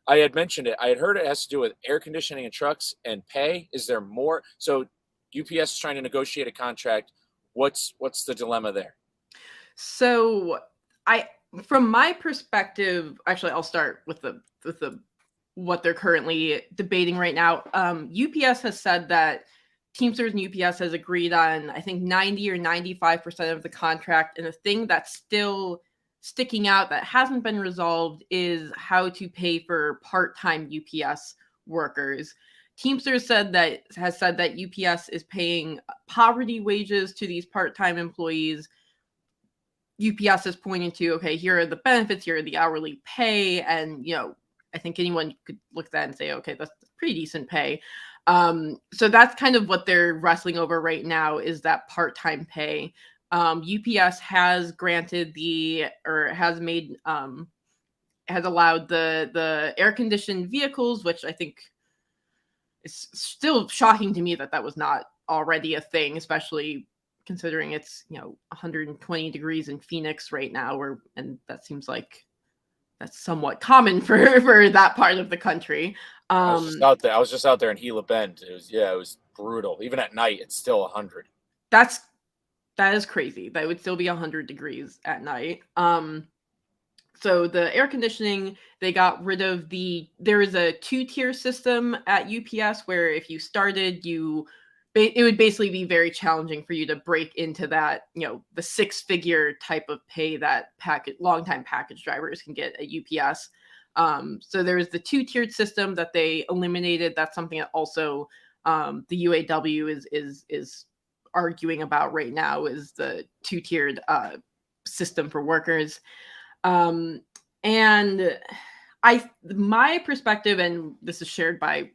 Speaker 1: I had mentioned it. I had heard it has to do with air conditioning in trucks and pay. Is there more? So UPS is trying to negotiate a contract. What's the dilemma there?
Speaker 2: So from my perspective, actually, I'll start with the what they're currently debating right now. UPS has said that Teamsters and UPS has agreed on, I think, 90 or 95% of the contract. And the thing that's still sticking out that hasn't been resolved is how to pay for part-time UPS workers. Teamsters has said that UPS is paying poverty wages to these part-time employees. UPS is pointing to, okay, here are the benefits, here are the hourly pay, and I think anyone could look at that and say, okay, that's pretty decent pay. So that's kind of what they're wrestling over right now, is that part-time pay. UPS has granted has made has allowed the air conditioned vehicles, which I think is still shocking to me that that was not already a thing, especially considering it's 120 degrees in Phoenix right now, and that seems like that's somewhat common for that part of the country.
Speaker 1: I was just out there. I was just out there in Gila Bend. It was brutal. Even at night, it's still 100.
Speaker 2: That is crazy. That would still be 100 degrees at night. So the air conditioning, they got rid of there is a 2-tier system at UPS where if you started, it would basically be very challenging for you to break into that, the 6-figure type of pay that long-time package drivers can get at UPS. So there's the 2-tiered system that they eliminated. That's something that also the UAW is arguing about right now, is the 2-tiered system for workers. And my perspective, and this is shared by,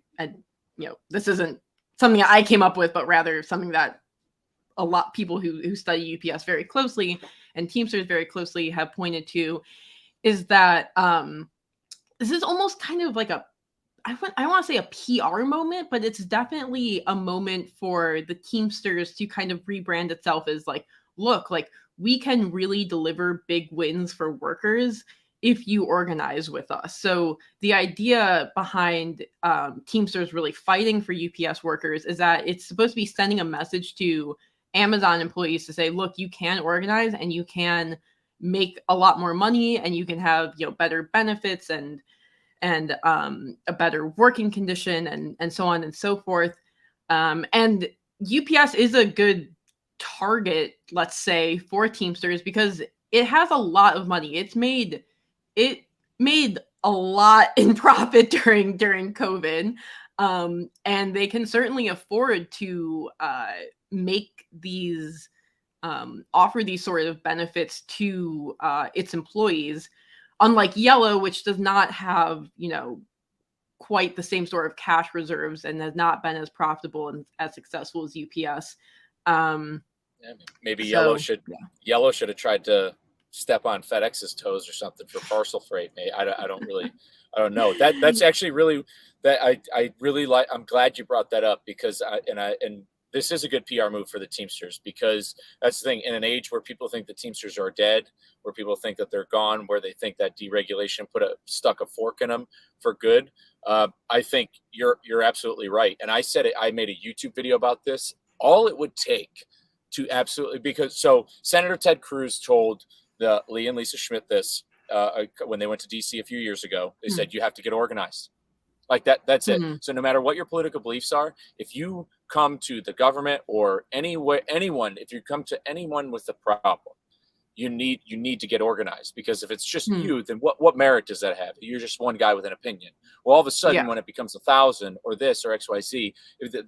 Speaker 2: this isn't something I came up with, but rather something that a lot of people who study UPS very closely and Teamsters very closely have pointed to, is that this is almost kind of like I want to say a PR moment, but it's definitely a moment for the Teamsters to kind of rebrand itself as like, look, like we can really deliver big wins for workers if you organize with us. So the idea behind Teamsters really fighting for UPS workers is that it's supposed to be sending a message to Amazon employees to say, look, you can organize and you can make a lot more money and you can have better benefits and a better working condition and so on and so forth. And UPS is a good target, let's say, for Teamsters because it has a lot of money. It made a lot in profit during COVID, and they can certainly afford to make these offer these sort of benefits to its employees. Unlike Yellow, which does not have quite the same sort of cash reserves and has not been as profitable and as successful as UPS.
Speaker 1: Maybe Yellow should have tried to step on FedEx's toes or something for parcel freight. I don't know. That's actually really that I really like. I'm glad you brought that up because this is a good PR move for the Teamsters because that's the thing. In an age where people think the Teamsters are dead, where people think that they're gone, where they think that deregulation stuck a fork in them for good, I think you're absolutely right. And I said it. I made a YouTube video about this. All it would take to so Senator Ted Cruz told Lee and Lisa Schmidt this when they went to DC a few years ago. They said you have to get organized. Like that's it. So no matter what your political beliefs are, if you come to the government or if you come to anyone with a problem, you need to get organized because if it's just you, then what merit does that have? You're just one guy with an opinion. Well, all of a sudden, when it becomes 1,000 or this or XYZ,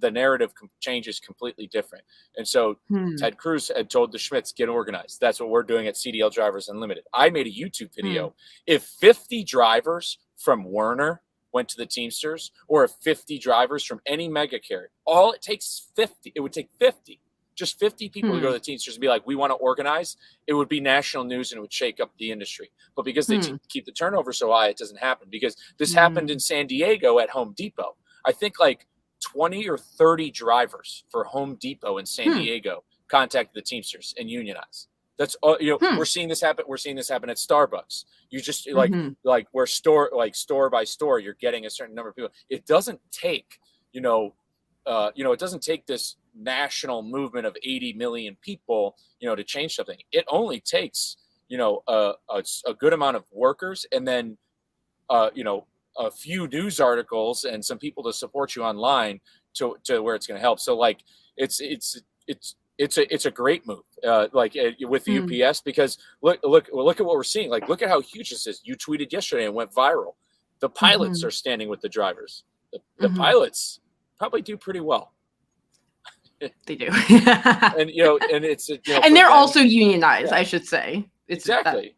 Speaker 1: the narrative changes completely different. And so Ted Cruz had told the Schmidts, get organized. That's what we're doing at CDL Drivers Unlimited. I made a YouTube video. If 50 drivers from Werner went to the Teamsters, or if 50 drivers from any mega carrier, all it takes is 50. It would take 50. Just 50 people to go to the Teamsters and be like, we want to organize. It would be national news and it would shake up the industry. But because they keep the turnover so high, it doesn't happen. Because this happened in San Diego at Home Depot. I think like 20 or 30 drivers for Home Depot in San Diego contacted the Teamsters and unionized. That's all. We're seeing this happen. We're seeing this happen at Starbucks. You just like where store by store, you're getting a certain number of people. It doesn't take it doesn't take this national movement of 80 million people, to change something. It only takes, a good amount of workers and then, a few news articles and some people to support you online to where it's going to help. So like, it's a great move, with the UPS because look at what we're seeing. Like, look at how huge this is. You tweeted yesterday and went viral. The pilots are standing with the drivers. The pilots probably do pretty well.
Speaker 2: They do.
Speaker 1: And and it's
Speaker 2: and they're also unionized, I should say. It's
Speaker 1: exactly.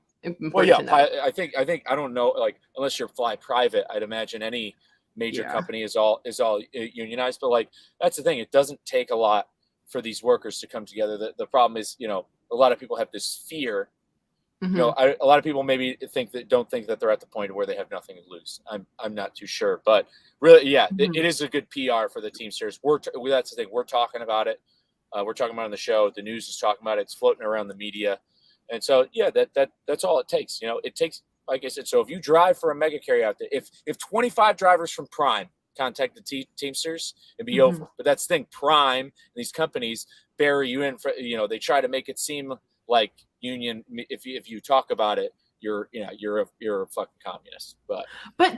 Speaker 1: Well, yeah, I think I don't know, like unless you're fly private, I'd imagine any major company is all unionized. But like that's the thing, it doesn't take a lot for these workers to come together. The problem is, a lot of people have this fear A lot of people maybe don't think that they're at the point where they have nothing to lose. I'm not too sure, but really, yeah, it is a good PR for the Teamsters. That's the thing. We're talking about it. We're talking about it on the show. The news is talking about it. It's floating around the media, and so yeah, that's all it takes. It takes, like I said. So if you drive for a mega carrier out there, if 25 drivers from Prime contact the Teamsters, it'd be over. But that's the thing. Prime, these companies bury you in for, they try to make it seem like union. If you talk about it, you're a fucking communist.
Speaker 2: But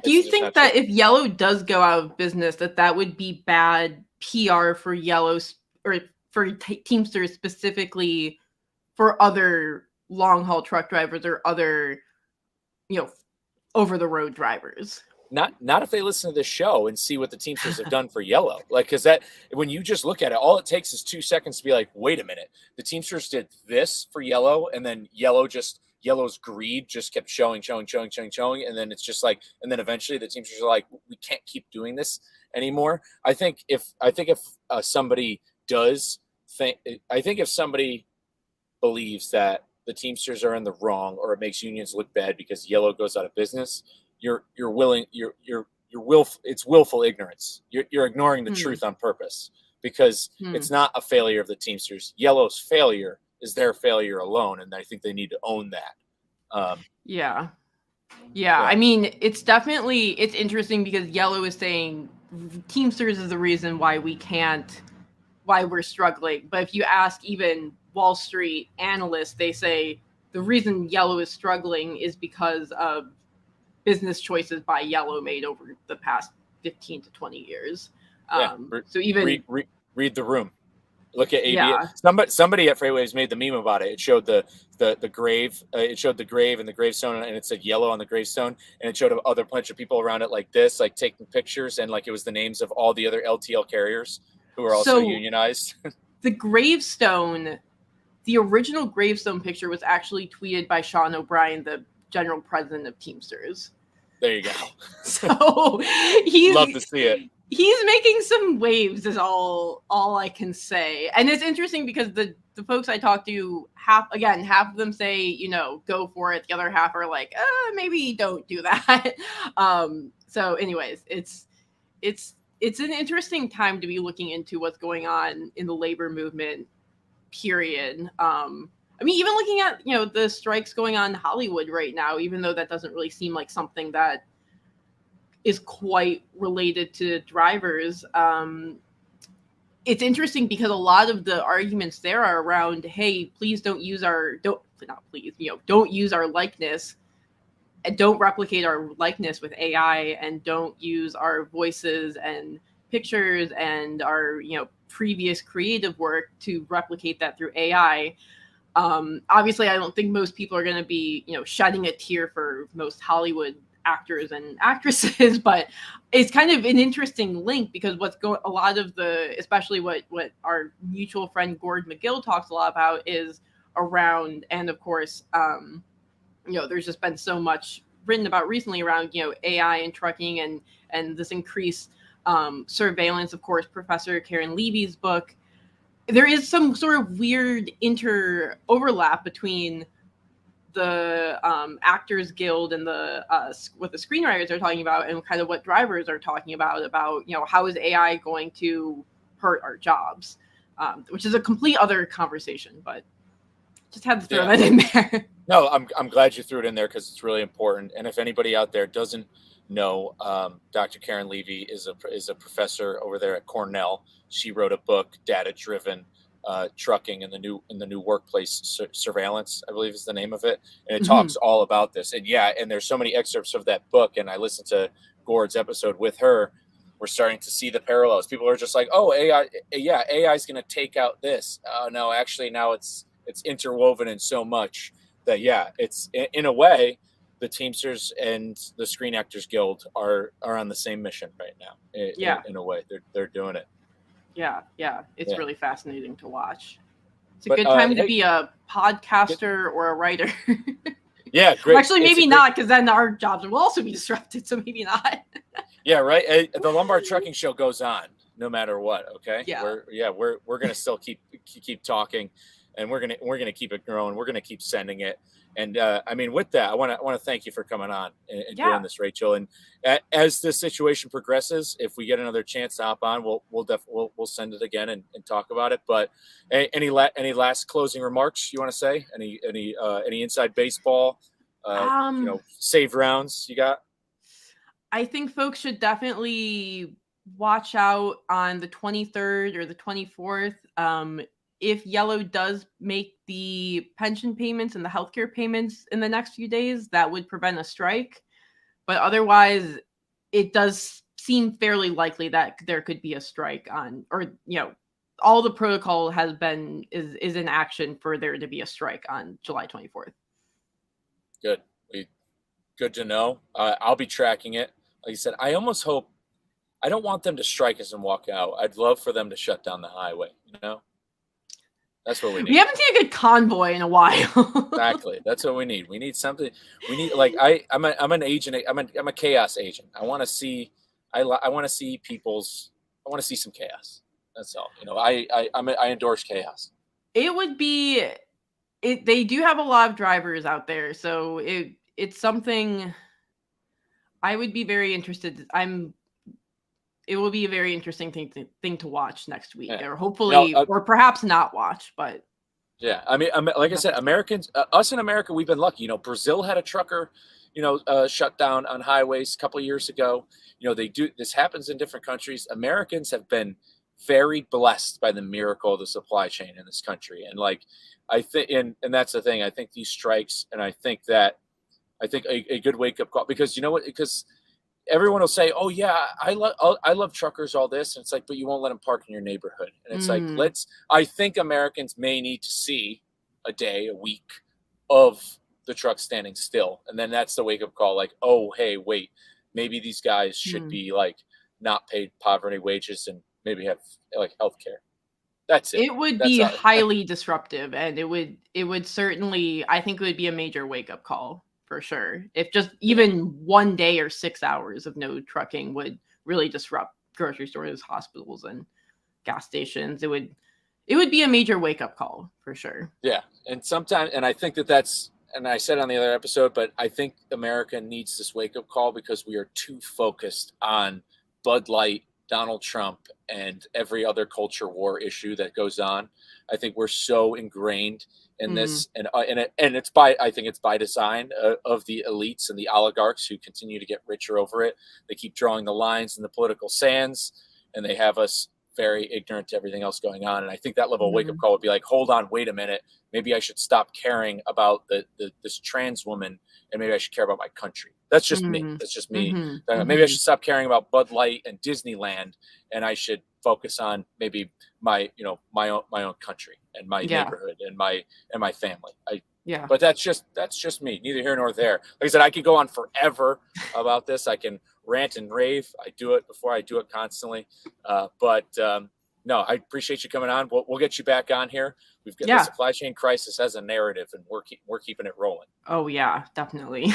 Speaker 2: do you think that if Yellow does go out of business, that would be bad PR for Yellow or for Teamsters specifically, for other long haul truck drivers or other, over the road drivers?
Speaker 1: Not if they listen to this show and see what the Teamsters have done for Yellow. Like, because when you just look at it, all it takes is 2 seconds to be like, wait a minute, the Teamsters did this for Yellow, and then Yellow's greed just kept showing, and then it's just like, and then eventually the Teamsters are like, we can't keep doing this anymore. I think if somebody believes that the Teamsters are in the wrong, or it makes unions look bad because Yellow goes out of business, it's willful ignorance. You're ignoring the truth on purpose, because it's not a failure of the Teamsters. Yellow's failure is their failure alone, and I think they need to own that.
Speaker 2: Yeah. I mean, it's interesting because Yellow is saying Teamsters is the reason why we're struggling. But if you ask even Wall Street analysts, they say the reason Yellow is struggling is because of business choices by Yellow made over the past 15 to 20 years. So even
Speaker 1: read the room. Look at ABS. Yeah. Somebody at Freightwaves made the meme about it. It showed the grave. It showed the grave and the gravestone, and it said Yellow on the gravestone, and it showed a other bunch of people around it like this, like taking pictures, and like it was the names of all the other LTL carriers who are also unionized.
Speaker 2: The gravestone, the original gravestone picture was actually tweeted by Sean O'Brien, the general president of Teamsters.
Speaker 1: There you go.
Speaker 2: So
Speaker 1: love to see it.
Speaker 2: He's making some waves, is all I can say. And it's interesting because the folks I talked to, half of them say, go for it. The other half are like, maybe don't do that. So anyways, it's an interesting time to be looking into what's going on in the labor movement, period. I mean, even looking at, the strikes going on in Hollywood right now, even though that doesn't really seem like something that is quite related to drivers. It's interesting because a lot of the arguments there are around, hey, please don't use our likeness, and don't replicate our likeness with AI, and don't use our voices and pictures and our, previous creative work to replicate that through AI. Obviously, I don't think most people are going to be, shedding a tear for most Hollywood actors and actresses, but it's kind of an interesting link because a lot of especially what our mutual friend Gord McGill talks a lot about is around, and of course, there's just been so much written about recently around, AI and trucking and this increased surveillance. Of course, Professor Karen Levy's book. There is some sort of weird overlap between the Actors Guild and what the screenwriters are talking about, and kind of what drivers are talking about, how is AI going to hurt our jobs, which is a complete other conversation, but just had to throw that in there.
Speaker 1: No, I'm glad you threw it in there because it's really important. And if anybody out there doesn't know, Dr. Karen Levy is a professor over there at Cornell. She wrote a book, Data Driven Trucking in the New Workplace Surveillance, I believe is the name of it. And it talks all about this. And and there's so many excerpts of that book. And I listened to Gord's episode with her. We're starting to see the parallels. People are just like, oh, AI is going to take out this. Oh, no, actually now it's interwoven in so much that, it's in a way, the Teamsters and the Screen Actors Guild are on the same mission right now. In a way, they're doing it.
Speaker 2: Yeah. It's really fascinating to watch. It's a good time to be a podcaster or a writer.
Speaker 1: Yeah, great.
Speaker 2: Well, actually, maybe not, because then our jobs will also be disrupted. So maybe not.
Speaker 1: Yeah, right. The Lombard Trucking Show goes on no matter what. Okay.
Speaker 2: Yeah.
Speaker 1: We're gonna still keep talking, and we're gonna keep it growing. We're gonna keep sending it, And I mean, with that, I want to thank you for coming on and doing
Speaker 2: Yeah.
Speaker 1: this, Rachel. And as this situation progresses, if we get another chance to hop on, we'll send it again and talk about it. But any last closing remarks you want to say? Any inside baseball,
Speaker 2: Um,
Speaker 1: save rounds you got?
Speaker 2: I think folks should definitely watch out on the 23rd or the 24th. If Yellow does make the pension payments and the healthcare payments in the next few days, that would prevent a strike. But otherwise, it does seem fairly likely that there could be a strike on, or all the protocol is in action for there to be a strike on July 24th.
Speaker 1: Good. Good to know. I'll be tracking it. Like I said, I almost hope. I don't want them to strike us and walk out. I'd love for them to shut down the highway. That's what we
Speaker 2: We
Speaker 1: need.
Speaker 2: haven't seen a good convoy in a while.
Speaker 1: Exactly. That's what we need. We need something. We need I'm an agent. I'm a chaos agent. I want to see. I want to see people's. I want to see some chaos. That's all. I endorse chaos.
Speaker 2: It would be it. They do have a lot of drivers out there, so it's something I would be very interested. It will be a very interesting thing to watch next week,
Speaker 1: Yeah.
Speaker 2: or hopefully, or perhaps not watch. But
Speaker 1: yeah, I mean, like I said, Americans, us in America, we've been lucky. Brazil had a trucker, shut down on highways a couple of years ago. They do. This happens in different countries. Americans have been very blessed by the miracle of the supply chain in this country, and I think, and that's the thing. I think these strikes, and I think a good wake up call, because you know what? Because everyone will say, "Oh yeah, I love truckers, all this," and it's like, but you won't let them park in your neighborhood, and it's like, I think Americans may need to see a day, a week of the truck standing still, and then that's the wake up call. Like, oh hey, wait, maybe these guys should be not paid poverty wages and maybe have health care. That's it.
Speaker 2: It would
Speaker 1: That's
Speaker 2: be
Speaker 1: all.
Speaker 2: highly disruptive, and it would certainly, I think it would be a major wake up call for sure. If just
Speaker 1: Yeah.
Speaker 2: even one day or 6 hours of no trucking would really disrupt grocery stores, hospitals, and gas stations, it would be a major wake up call for sure.
Speaker 1: Yeah, and sometimes, and I think that's, and I said on the other episode, but I think America needs this wake up call because we are too focused on Bud Light, Donald Trump, and every other culture war issue that goes on. I think we're so ingrained in this, and it's I think it's by design of the elites and the oligarchs who continue to get richer over it. They keep drawing the lines in the political sands, and they have us very ignorant to everything else going on. And I think that level of wake up call would be like, hold on, wait a minute. Maybe I should stop caring about this trans woman, and maybe I should care about my country. That's just me. That's just me. Maybe I should stop caring about Bud Light and Disneyland, and I should focus on maybe my own country and my neighborhood and my family. But that's just me. Neither here nor there. Like I said, I could go on forever about this. I can rant and rave. I do it before I do it constantly. No, I appreciate you coming on. We'll get you back on here. We've got the supply chain crisis as a narrative, and we're keeping it rolling.
Speaker 2: Oh yeah, definitely.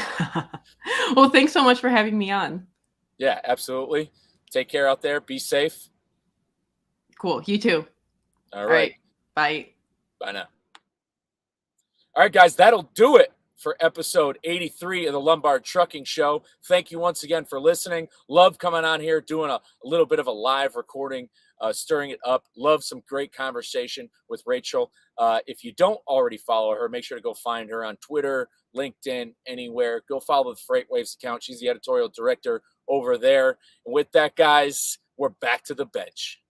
Speaker 2: Well, thanks so much for having me on.
Speaker 1: Yeah, absolutely. Take care out there. Be safe.
Speaker 2: Cool. You too.
Speaker 1: All right.
Speaker 2: Bye.
Speaker 1: Bye now. All right, guys, that'll do it for episode 83 of the Lombard Trucking Show. Thank you once again for listening. Love coming on here, doing a little bit of a live recording, stirring it up. Love some great conversation with Rachel. If you don't already follow her, make sure to go find her on Twitter, LinkedIn, anywhere. Go follow the Freightwaves account. She's the editorial director over there. And with that, guys, we're back to the bench.